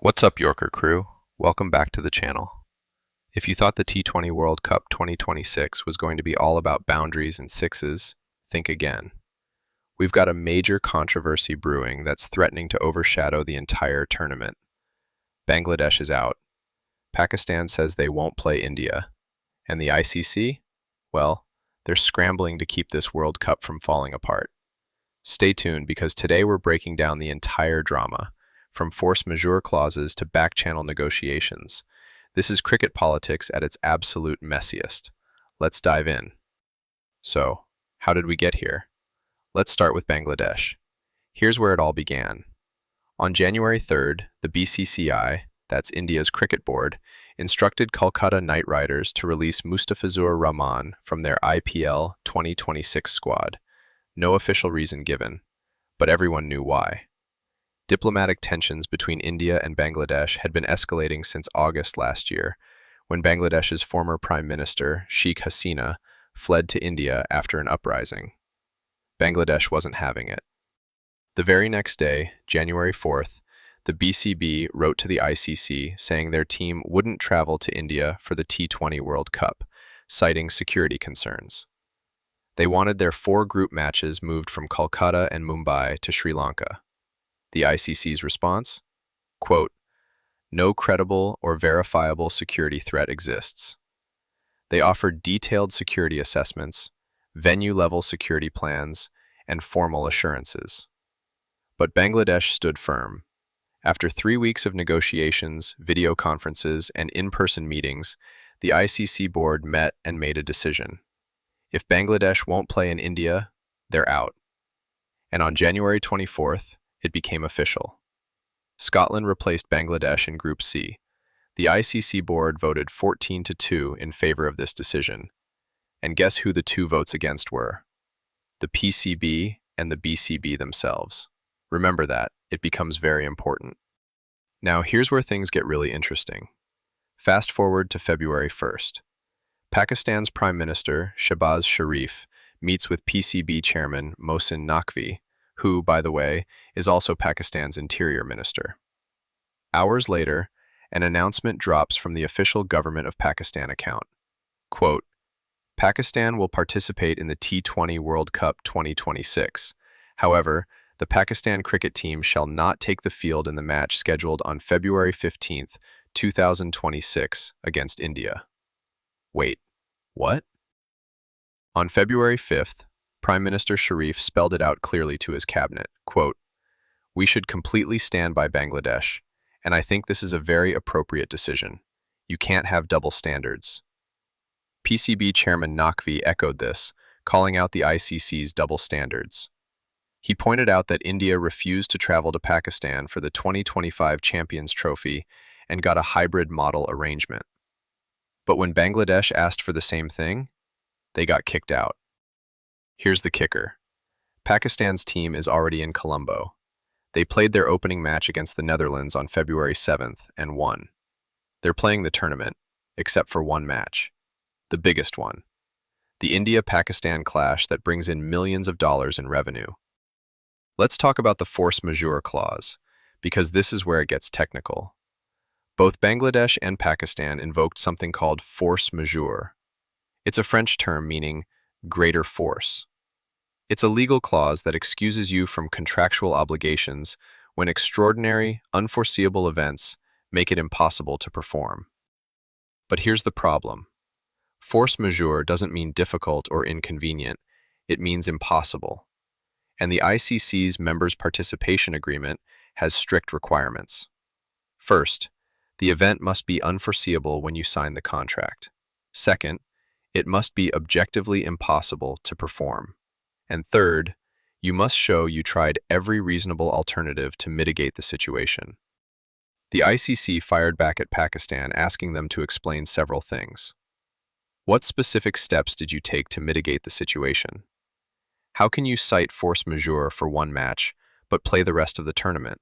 What's up, Yorker crew? Welcome back to the channel. If you thought the T20 World Cup 2026 was going to be all about boundaries and sixes, think again. We've got a major controversy brewing that's threatening to overshadow the entire tournament. Bangladesh is out. Pakistan says they won't play India. And the ICC? Well, they're scrambling to keep this World Cup from falling apart. Stay tuned because today we're breaking down the entire drama, from force majeure clauses to back-channel negotiations. This is cricket politics at its absolute messiest. Let's dive in. So, how did we get here? Let's start with Bangladesh. Here's where it all began. On January 3rd, the BCCI, that's India's cricket board, instructed Kolkata Knight Riders to release Mustafizur Rahman from their IPL 2026 squad. No official reason given, but everyone knew why. Diplomatic tensions between India and Bangladesh had been escalating since August last year, when Bangladesh's former Prime Minister, Sheikh Hasina, fled to India after an uprising. Bangladesh wasn't having it. The very next day, January 4th, the BCB wrote to the ICC saying their team wouldn't travel to India for the T20 World Cup, citing security concerns. They wanted their 4 group matches moved from Kolkata and Mumbai to Sri Lanka. The ICC's response? Quote, "No credible or verifiable security threat exists." They offered detailed security assessments, venue-level security plans, and formal assurances. But Bangladesh stood firm. After 3 weeks of negotiations, video conferences, and in-person meetings, the ICC board met and made a decision. If Bangladesh won't play in India, they're out. And on January 24th, it became official. Scotland replaced Bangladesh in Group C. The ICC board voted 14-2 in favor of this decision. And guess who the 2 votes against were? The PCB and the BCB themselves. Remember that, it becomes very important. Now here's where things get really interesting. Fast forward to February 1st. Pakistan's Prime Minister, Shehbaz Sharif, meets with PCB Chairman Mohsin Naqvi, who, by the way, is also Pakistan's Interior Minister. Hours later, an announcement drops from the official government of Pakistan account. Quote, "Pakistan will participate in the T20 World Cup 2026. However, the Pakistan cricket team shall not take the field in the match scheduled on February 15th, 2026 against India." Wait, what? On February 5th, Prime Minister Sharif spelled it out clearly to his cabinet, quote, "We should completely stand by Bangladesh, and I think this is a very appropriate decision. You can't have double standards." PCB Chairman Naqvi echoed this, calling out the ICC's double standards. He pointed out that India refused to travel to Pakistan for the 2025 Champions Trophy and got a hybrid model arrangement. But when Bangladesh asked for the same thing, they got kicked out. Here's the kicker. Pakistan's team is already in Colombo. They played their opening match against the Netherlands on February 7th and won. They're playing the tournament, except for one match. The biggest one. The India-Pakistan clash that brings in millions of dollars in revenue. Let's talk about the force majeure clause, because this is where it gets technical. Both Bangladesh and Pakistan invoked something called force majeure. It's a French term meaning greater force. It's a legal clause that excuses you from contractual obligations when extraordinary, unforeseeable events make it impossible to perform. But here's the problem. Force majeure doesn't mean difficult or inconvenient, it means impossible. And the ICC's Members' Participation Agreement has strict requirements. First, the event must be unforeseeable when you sign the contract. Second, it must be objectively impossible to perform. And third, you must show you tried every reasonable alternative to mitigate the situation. The ICC fired back at Pakistan, asking them to explain several things. What specific steps did you take to mitigate the situation? How can you cite force majeure for one match, but play the rest of the tournament?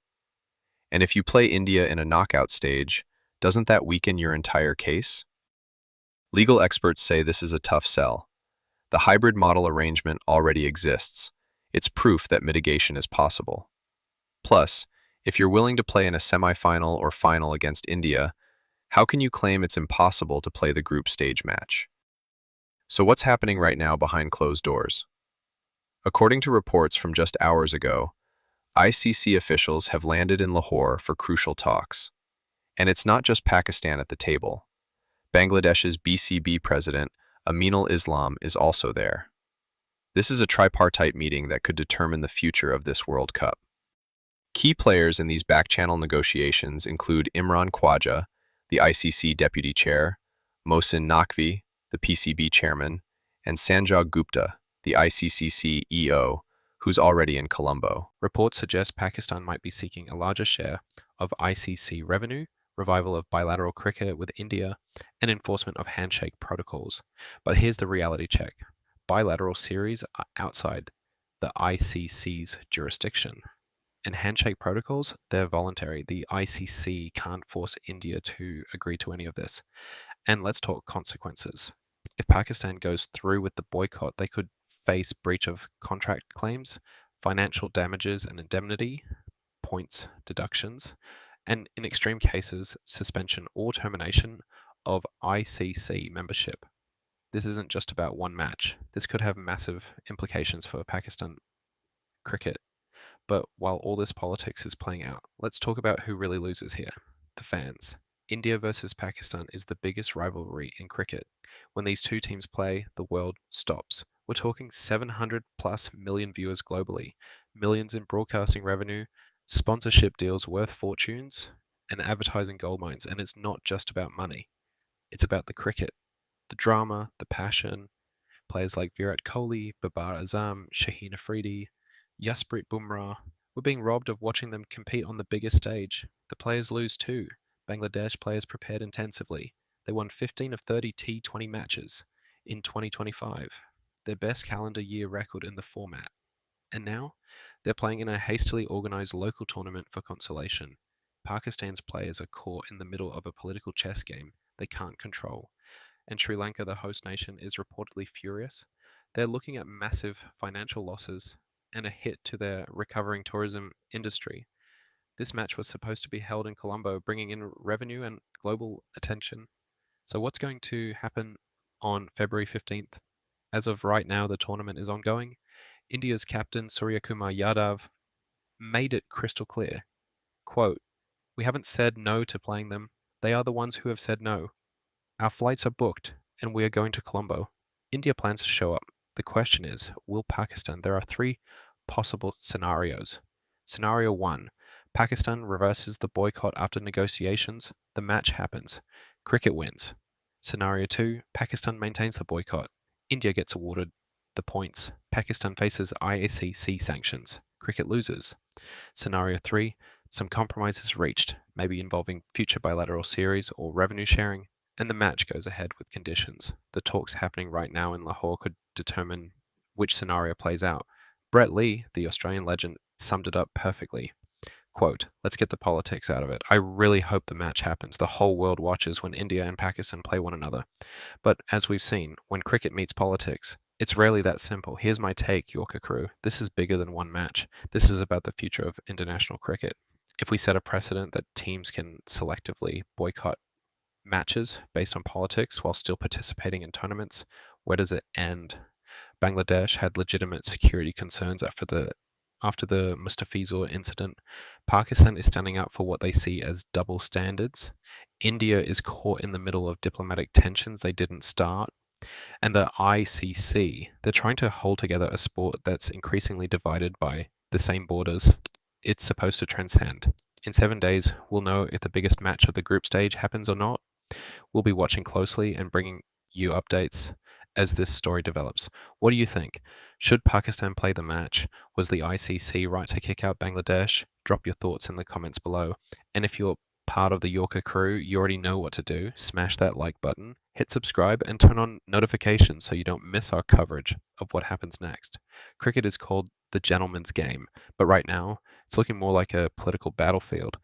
And if you play India in a knockout stage, doesn't that weaken your entire case? Legal experts say this is a tough sell. The hybrid model arrangement already exists. It's proof that mitigation is possible. Plus, If you're willing to play in a semi-final or final against India, how can you claim it's impossible to play the group stage match? So what's happening right now behind closed doors? According to reports from just hours ago, ICC officials have landed in Lahore for crucial talks. And it's not just Pakistan at the table. Bangladesh's BCB president, Aminul Islam, is also there. This is a tripartite meeting that could determine the future of this World Cup. Key players in these back-channel negotiations include Imran Khwaja, the ICC deputy chair, Mohsin Naqvi, the PCB chairman, and Sanjog Gupta, the ICC CEO, who's already in Colombo. Reports suggest Pakistan might be seeking a larger share of ICC revenue, revival of bilateral cricket with India, and enforcement of handshake protocols. But here's the reality check. Bilateral series are outside the ICC's jurisdiction. And handshake protocols, they're voluntary. The ICC can't force India to agree to any of this. And let's talk consequences. If Pakistan goes through with the boycott, they could face breach of contract claims, financial damages and indemnity, points deductions, and in extreme cases, suspension or termination of ICC membership. This isn't just about one match. This could have massive implications for Pakistan cricket. But while all this politics is playing out, let's talk about who really loses here. The fans. India versus Pakistan is the biggest rivalry in cricket. When these two teams play, the world stops. We're talking 700 plus million viewers globally, millions in broadcasting revenue, sponsorship deals worth fortunes, and advertising goldmines. And it's not just about money. It's about the cricket, the drama, the passion. Players like Virat Kohli, Babar Azam, Shaheen Afridi, Jasprit Bumrah. We're being robbed of watching them compete on the biggest stage. The players lose too. Bangladesh players prepared intensively. They won 15 of 30 T20 matches in 2025, their best calendar year record in the format. And now, they're playing in a hastily organised local tournament for consolation. Pakistan's players are caught in the middle of a political chess game they can't control. And Sri Lanka, the host nation, is reportedly furious. They're looking at massive financial losses and a hit to their recovering tourism industry. This match was supposed to be held in Colombo, bringing in revenue and global attention. So what's going to happen on February 15th? As of right now, the tournament is ongoing. India's captain, Suryakumar Yadav, made it crystal clear. Quote, "We haven't said no to playing them. They are the ones who have said no. Our flights are booked, and we are going to Colombo. India plans to show up. The question is, will Pakistan? There are three possible scenarios. Scenario 1, Pakistan reverses the boycott after negotiations. The match happens. Cricket wins. Scenario 2, Pakistan maintains the boycott. India gets awarded the points. Pakistan faces ICC sanctions. Cricket loses. Scenario 3, some compromise is reached, maybe involving future bilateral series or revenue sharing, and the match goes ahead with conditions. The talks happening right now in Lahore could determine which scenario plays out. Brett Lee, the Australian legend, summed it up perfectly. Quote, "Let's get the politics out of it. I really hope the match happens. The whole world watches when India and Pakistan play one another. But as we've seen, when cricket meets politics, it's rarely that simple. Here's my take, Yorker crew. This is bigger than one match. This is about the future of international cricket. If we set a precedent that teams can selectively boycott matches based on politics while still participating in tournaments, where does it end? Bangladesh had legitimate security concerns after the Mustafizur incident. Pakistan is standing up for what they see as double standards. India is caught in the middle of diplomatic tensions they didn't start. And the ICC, they're trying to hold together a sport that's increasingly divided by the same borders it's supposed to transcend. In 7 days, we'll know if the biggest match of the group stage happens or not. We'll be watching closely and bringing you updates as this story develops. What do you think? Should Pakistan play the match? Was the ICC right to kick out Bangladesh? Drop your thoughts in the comments below. And if you're part of the Yorker crew, you already know what to do. Smash that like button, hit subscribe, and turn on notifications so you don't miss our coverage of what happens next. Cricket is called the gentleman's game, but right now, it's looking more like a political battlefield.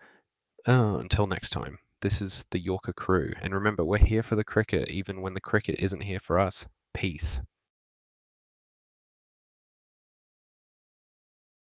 Until next time. This is the Yorker crew, and remember, we're here for the cricket, even when the cricket isn't here for us. Peace.